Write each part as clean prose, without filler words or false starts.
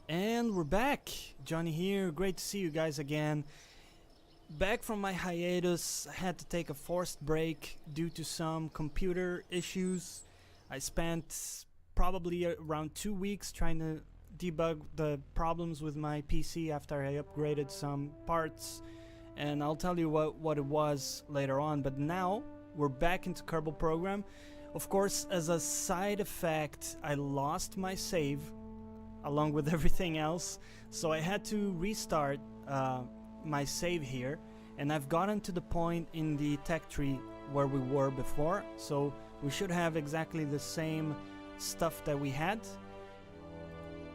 And we're back. Jonny here. Great to see you guys again. Back from my hiatus. I had to take a forced break due to some computer issues. I spent probably around 2 weeks trying to debug the problems with my PC after I upgraded some parts, and I'll tell you what it was later on. But now we're back into Kerbal Program. Of course, as a side effect, I lost my save along with everything else, so I had to restart my save here, and I've gotten to the point in the tech tree where we were before, so we should have exactly the same stuff that we had.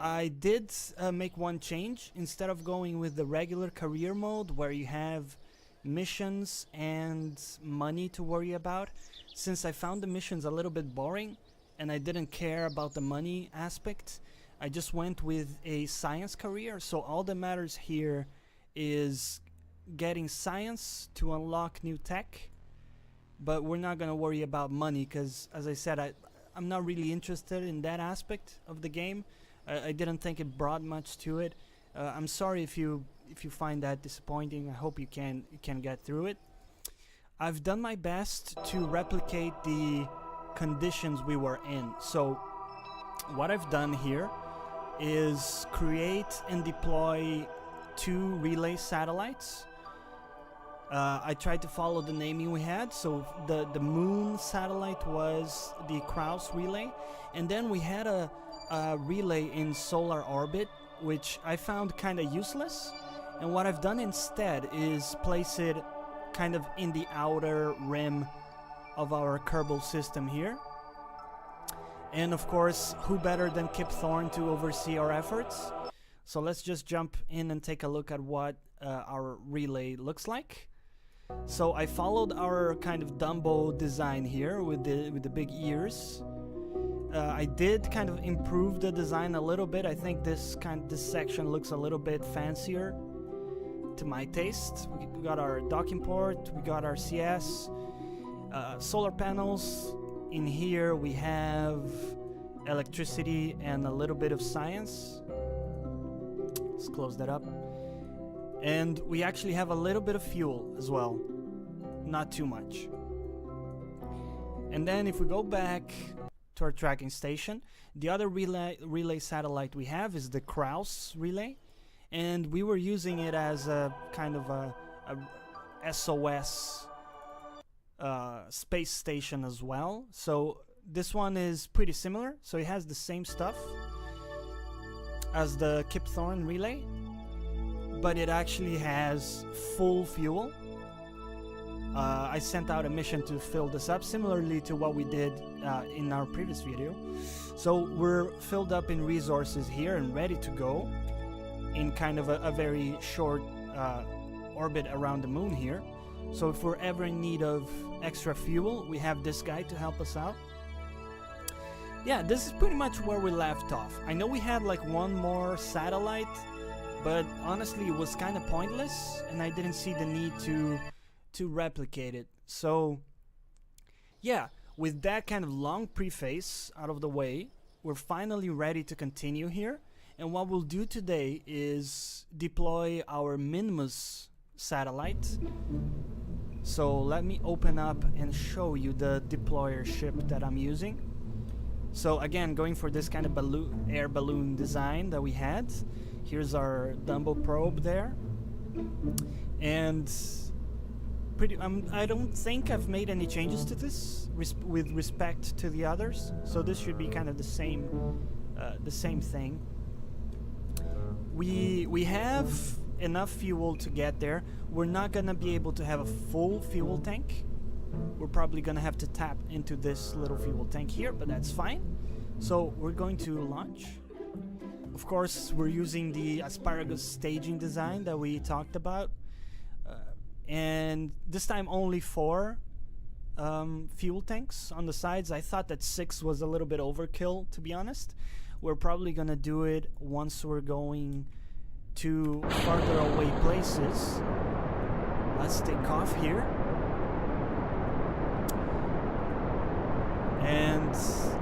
I did make one change. Instead of going with the regular career mode where you have missions and money to worry about, since I found the missions a little bit boring and I didn't care about the money aspect, I just went with a science career. So all that matters here is getting science to unlock new tech, but we're not gonna worry about money because, as I said, I'm not really interested in that aspect of the game. I didn't think it brought much to it. I'm sorry if you find that disappointing. I hope you can get through it. I've done my best to replicate the conditions we were in. So what I've done here is create and deploy 2 relay satellites. I tried to follow the naming we had. So the moon satellite was the Kraus relay, and then we had a relay in solar orbit, which I found kind of useless, and what I've done instead is place it kind of in the outer rim of our Kerbal system here. And of course, who better than Kip Thorne to oversee our efforts? So let's just jump in and take a look at what our relay looks like. So I followed our kind of Dumbo design here with the big ears. I did kind of improve the design a little bit. I think this section looks a little bit fancier to my taste. We got our docking port, we got our CS, solar panels. In here we have electricity and a little bit of science. Let's close that up. And we actually have a little bit of fuel as well, not too much. And then if we go back to our tracking station, the other relay satellite we have is the Kraus relay, and we were using it as a kind of a SOS space station as well. So this one is pretty similar, so it has the same stuff as the Kip Thorne relay, but it actually has full fuel. I sent out a mission to fill this up, similarly to what we did in our previous video. So we're filled up in resources here and ready to go in kind of a very short orbit around the moon here. So if we're ever in need of extra fuel, we have this guy to help us out. Yeah, this is pretty much where we left off. I know we had like one more satellite, but honestly it was kind of pointless and I didn't see the need to replicate it. So yeah, with that kind of long preface out of the way, we're finally ready to continue here. And what we'll do today is deploy our Minmus satellite. So let me open up and show you the deployer ship that I'm using. So again, going for this kind of air balloon design that we had. Here's our Dumbo probe there. And I don't think I've made any changes to this with respect to the others, so this should be kind of the same thing. We have enough fuel to get there. We're not gonna be able to have a full fuel tank. We're probably gonna have to tap into this little fuel tank here, but that's fine. So we're going to launch. Of course, we're using the asparagus staging design that we talked about. And this time only 4 fuel tanks on the sides. I thought that 6 was a little bit overkill, to be honest. We're probably gonna do it once we're going to farther away places. Let's take off here. And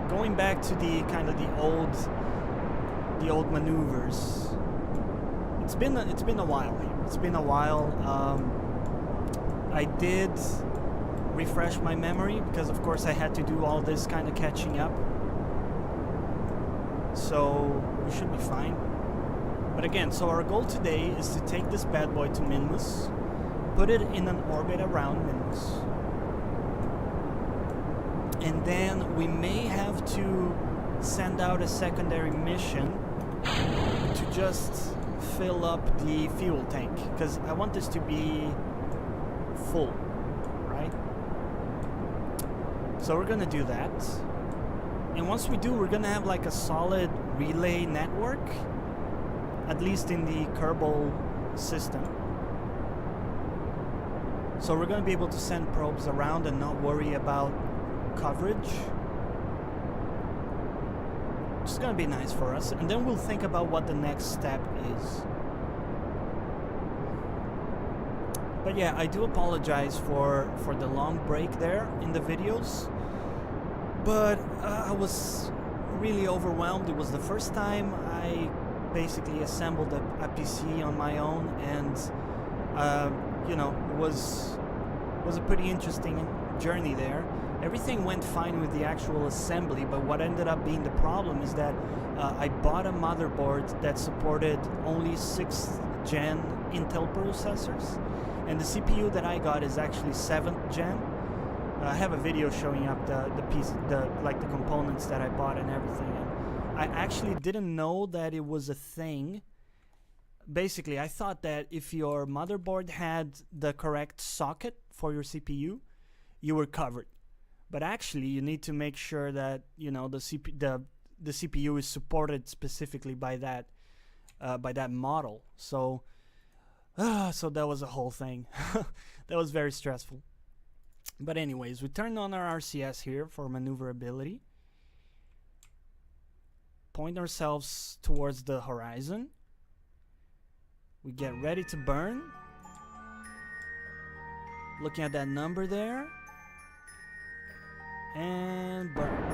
going back to the kind of the old the old maneuvers. It's been a while here. It's been a while. I did refresh my memory because of course I had to do all this kind of catching up. So we should be fine. But again, so our goal today is to take this bad boy to Minmus, put it in an orbit around Minmus, and then we may have to send out a secondary mission to just fill up the fuel tank, because I want this to be full, right? So we're gonna do that, and once we do, we're gonna have like a solid relay network, at least in the Kerbal system. So we're gonna be able to send probes around and not worry about coverage. It's gonna be nice for us, and then we'll think about what the next step is. But yeah, I do apologize for the long break there in the videos, but I was really overwhelmed. It was the first time I basically assembled a PC on my own, and you know, it was a pretty interesting journey there. Everything went fine with the actual assembly, but what ended up being the problem is that I bought a motherboard that supported only 6th gen Intel processors, and the CPU that I got is actually 7th gen. I have a video showing up the components that I bought and everything, and I actually didn't know that it was a thing. Basically, I thought that if your motherboard had the correct socket for your CPU, you were covered. But actually, you need to make sure that, you know, the CPU is supported specifically by that model. So that was a whole thing. That was very stressful. But anyways, we turned on our RCS here for maneuverability. Point ourselves towards the horizon. We get ready to burn. Looking at that number there. And burn.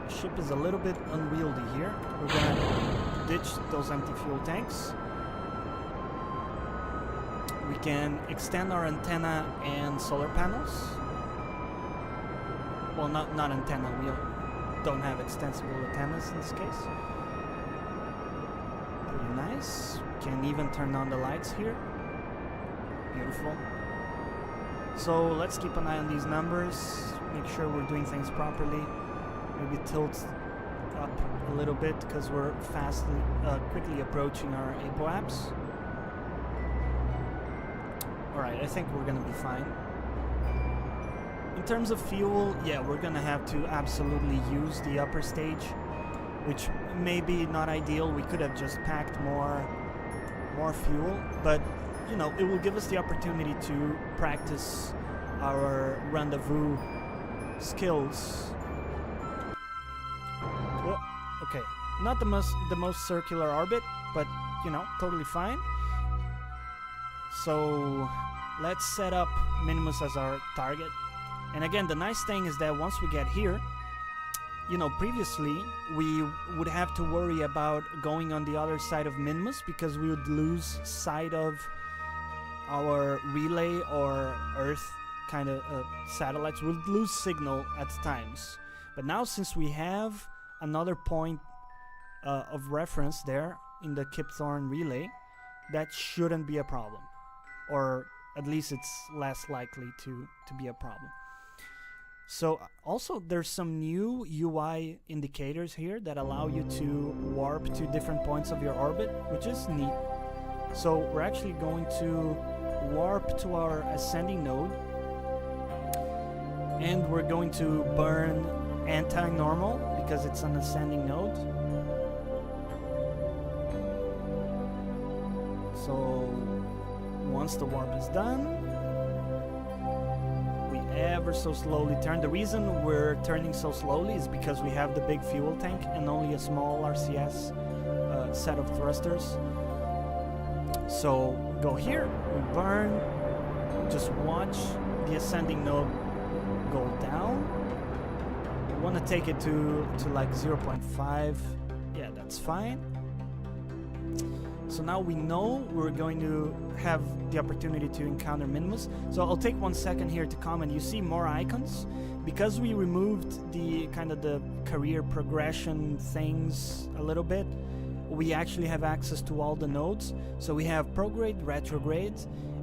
The ship is a little bit unwieldy here. We're gonna ditch those empty fuel tanks. We can extend our antenna and solar panels. Well, not antenna. We don't have extensible antennas in this case. Pretty nice. Can even turn on the lights here. Beautiful. So let's keep an eye on these numbers, make sure we're doing things properly. Maybe tilt up a little bit because we're quickly approaching our apoapse. Alright, I think we're gonna be fine. In terms of fuel, yeah, we're gonna have to absolutely use the upper stage, which may be not ideal. We could have just packed more fuel, but you know, it will give us the opportunity to practice our rendezvous skills. Well, okay, not the most circular orbit, but you know, totally fine. So let's set up Minmus as our target. And again, the nice thing is that once we get here, you know, previously we would have to worry about going on the other side of Minmus because we would lose sight of our relay or Earth kind of satellites. We'll lose signal at times. But now, since we have another point of reference there in the Kip Thorne relay, that shouldn't be a problem, or at least it's less likely to be a problem. So also there's some new UI indicators here that allow you to warp to different points of your orbit, which is neat. So we're actually going to warp to our ascending node, and we're going to burn anti-normal because it's an ascending node. So once the warp is done, we ever so slowly turn. The reason we're turning so slowly is because we have the big fuel tank and only a small RCS set of thrusters. So go here, we burn, just watch the ascending node go down. want to take it to like 0.5. Yeah, that's fine. So now we know we're going to have the opportunity to encounter Minmus. So I'll take 1 second here to comment. You see more icons. Because we removed the kind of the career progression things a little bit, we actually have access to all the nodes. So we have prograde, retrograde,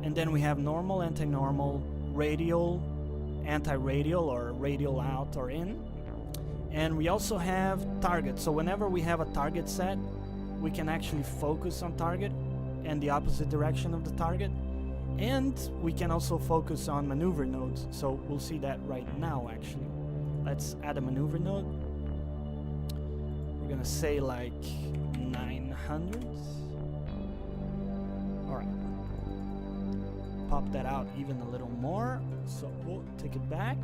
and then we have normal, anti-normal, radial, anti-radial, or radial out or in. And we also have target. So whenever we have a target set, we can actually focus on target and the opposite direction of the target. And we can also focus on maneuver nodes. So we'll see that right now, actually. Let's add a maneuver node. We're gonna say like 900. Alright. Pop that out even a little more. So we'll take it back.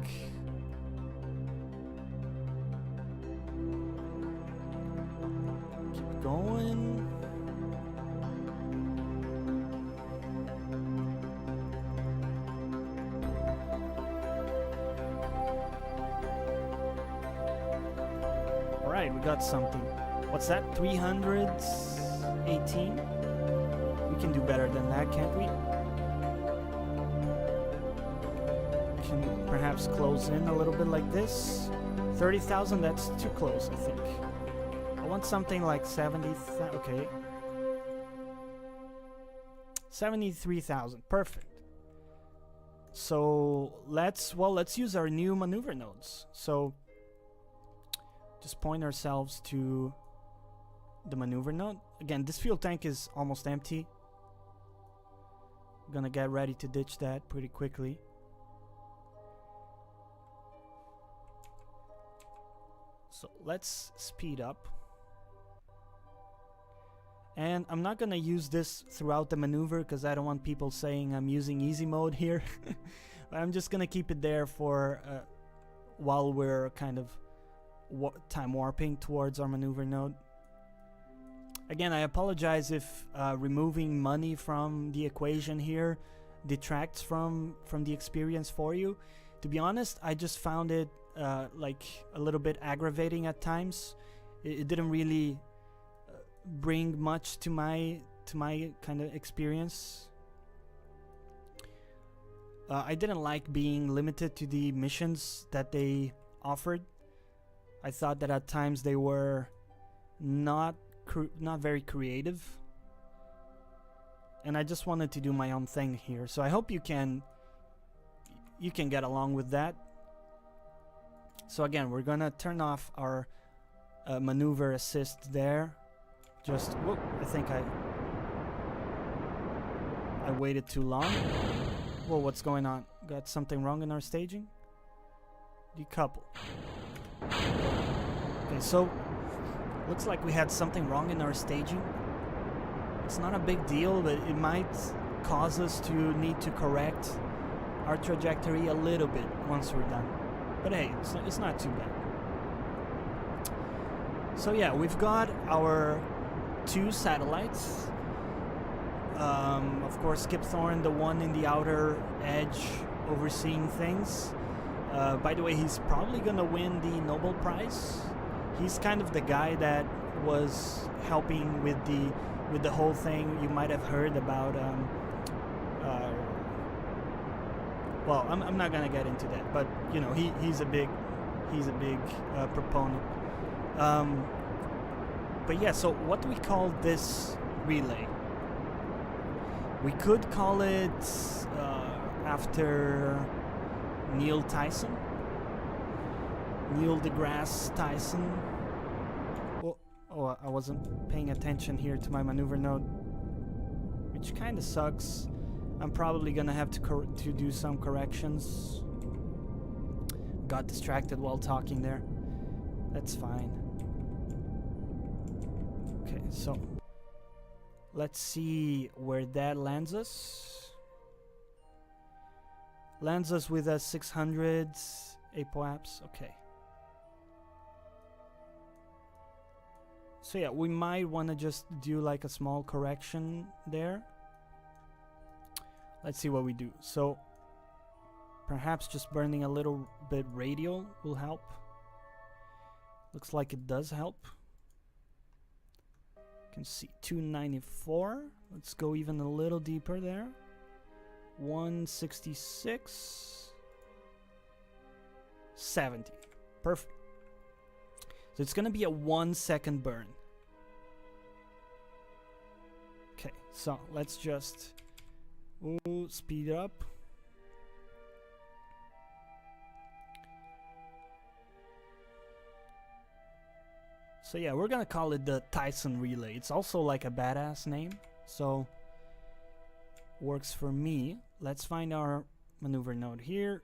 Keep going. Alright, we got something. What's that? 318? We can do better than that, can't we? Can perhaps close in a little bit like this. 30,000, that's too close, I think. I want something like 70,000. Okay. 73,000. Perfect. So let's use our new maneuver nodes. So just point ourselves to the maneuver node. Again, this fuel tank is almost empty. I'm gonna get ready to ditch that pretty quickly. So let's speed up. And I'm not gonna use this throughout the maneuver because I don't want people saying I'm using easy mode here. I'm just gonna keep it there for while we're kind of time warping towards our maneuver node. Again, I apologize if removing money from the equation here detracts from the experience for you. To be honest, I just found it like a little bit aggravating at times. It didn't really bring much to my kind of experience. I didn't like being limited to the missions that they offered. I thought that at times they were not very creative, and I just wanted to do my own thing here. So I hope you can get along with that. So again, we're gonna turn off our maneuver assist there. Just whoop! I think I waited too long. Whoa! What's going on? Got something wrong in our staging? Decouple. Okay, so looks like we had something wrong in our staging. It's not a big deal, but it might cause us to need to correct our trajectory a little bit once we're done. But hey, it's not too bad. So yeah, we've got our 2 satellites. Of course, Skip Thorne, the one in the outer edge overseeing things. By the way, he's probably gonna win the Nobel Prize. He's kind of the guy that was helping with the whole thing. You might have heard about. Well, I'm not gonna get into that, but you know, he's a big proponent. But yeah, so what do we call this relay? We could call it after Neil Tyson. Neil deGrasse Tyson. Oh, I wasn't paying attention here to my maneuver node, which kind of sucks. I'm probably gonna have to do some corrections. Got distracted while talking there. That's fine. Okay, so let's see where that lands us. Lands us with a 600 apoaps. Okay. So yeah, we might want to just do like a small correction there. Let's see what we do. So perhaps just burning a little bit radial will help. Looks like it does help. You can see 294. Let's go even a little deeper there. 166. 70. Perfect. So it's gonna be a 1 second burn. Okay, so let's just speed up. So yeah, we're gonna call it the Tyson Relay. It's also like a badass name, so works for me. Let's find our maneuver node here.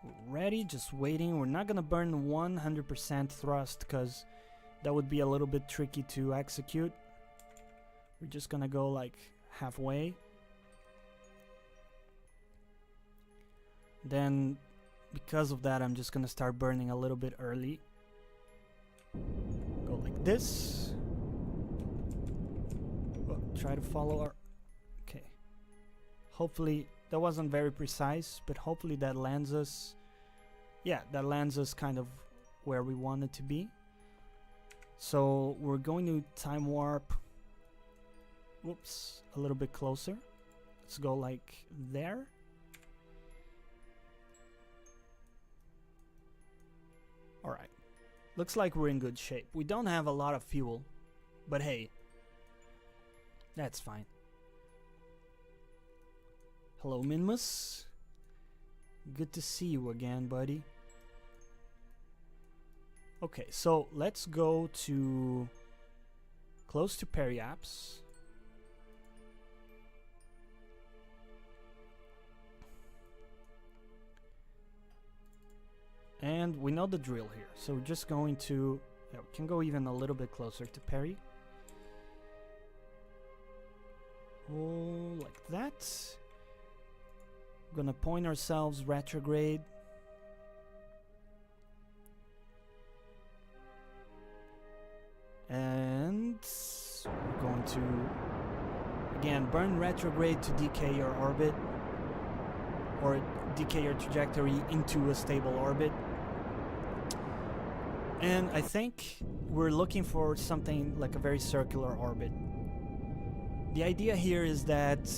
We're ready, just waiting. We're not gonna burn 100% thrust because that would be a little bit tricky to execute. We're just gonna go like halfway. Then, because of that, I'm just gonna start burning a little bit early. Go like this. Oh, try to follow our... Okay. Hopefully, that wasn't very precise, but hopefully that lands us... Yeah, that lands us kind of where we want it to be. So, we're going to time warp... Whoops, a little bit closer. Let's go like there. Alright, looks like we're in good shape. We don't have a lot of fuel, but hey, that's fine. Hello, Minmus. Good to see you again, buddy. Okay, so let's go to close to Periaps. And we know the drill here, so we're just going to... Yeah, we can go even a little bit closer to Perry. Oh, like that. We're gonna point ourselves retrograde. And we're going to, again, burn retrograde to decay your orbit. Or decay your trajectory into a stable orbit. And I think we're looking for something like a very circular orbit. The idea here is that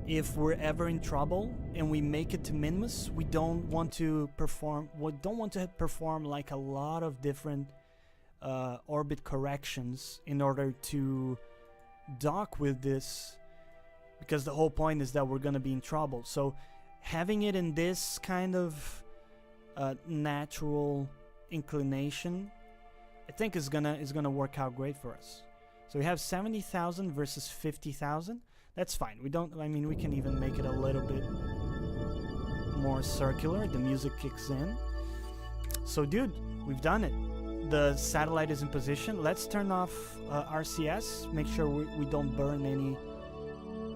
if we're ever in trouble and we make it to Minmus, we don't want to perform like a lot of different orbit corrections in order to dock with this, because the whole point is that we're gonna be in trouble. So having it in this kind of natural inclination, I think is gonna work out great for us. So we have 70,000 versus 50,000. That's fine. We can even make it a little bit more circular. The music kicks in. So dude, we've done it. The satellite is in position. Let's turn off RCS. Make sure we don't burn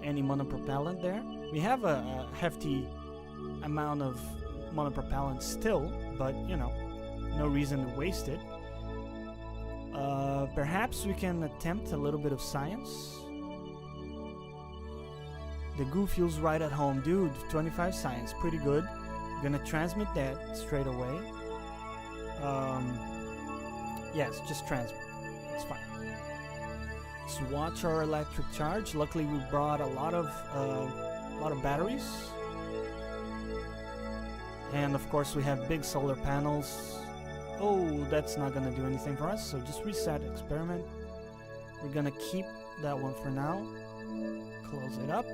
any monopropellant there. We have a hefty amount of monopropellant still, but you know, no reason to waste it. Perhaps we can attempt a little bit of science. The goo fuel's right at home, dude. 25 science, pretty good. I'm gonna transmit that straight away. Yes, just transmit. It's fine. Let's watch our electric charge. Luckily, we brought a lot of batteries, and of course, we have big solar panels. Oh, that's not gonna do anything for us. So just reset experiment. We're gonna keep that one for now. Close it up,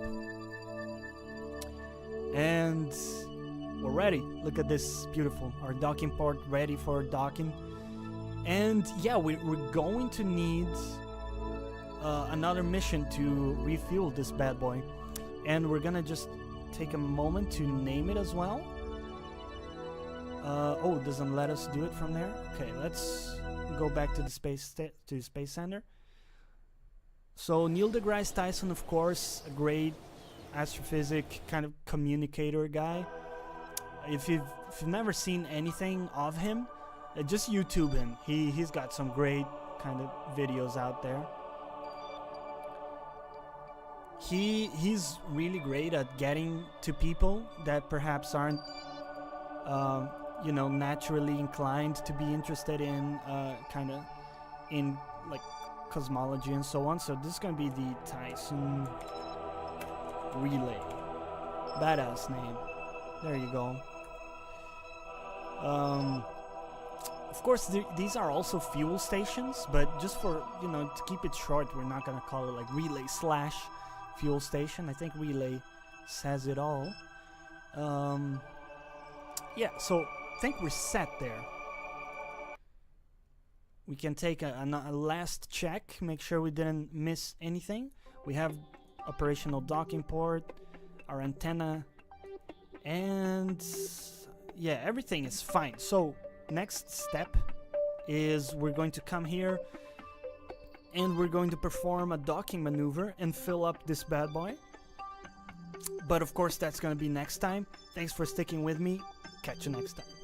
and we're ready. Look at this, beautiful. Our docking port ready for docking. And yeah, we're going to need another mission to refuel this bad boy, and we're gonna just take a moment to name it as well. Oh, it doesn't let us do it from there. Okay, let's go back to the space center. So Neil deGrasse Tyson, of course, a great astrophysics kind of communicator guy. If you've never seen anything of him, just YouTube him. He's got some great kind of videos out there. he's really great at getting to people that perhaps aren't you know, naturally inclined to be interested in kind of in like cosmology and so on. So this is gonna be the Tyson Relay. Badass name. There you go. Of course, these are also fuel stations, but just for, you know, to keep it short, we're not gonna call it like relay / fuel station. I think relay says it all. Yeah, so I think we're set there. We can take a last check, make sure we didn't miss anything. We have operational docking port, our antenna, and yeah, everything is fine. So next step is we're going to come here and we're going to perform a docking maneuver and fill up this bad boy. But of course that's going to be next time. Thanks for sticking with me. Catch you next time.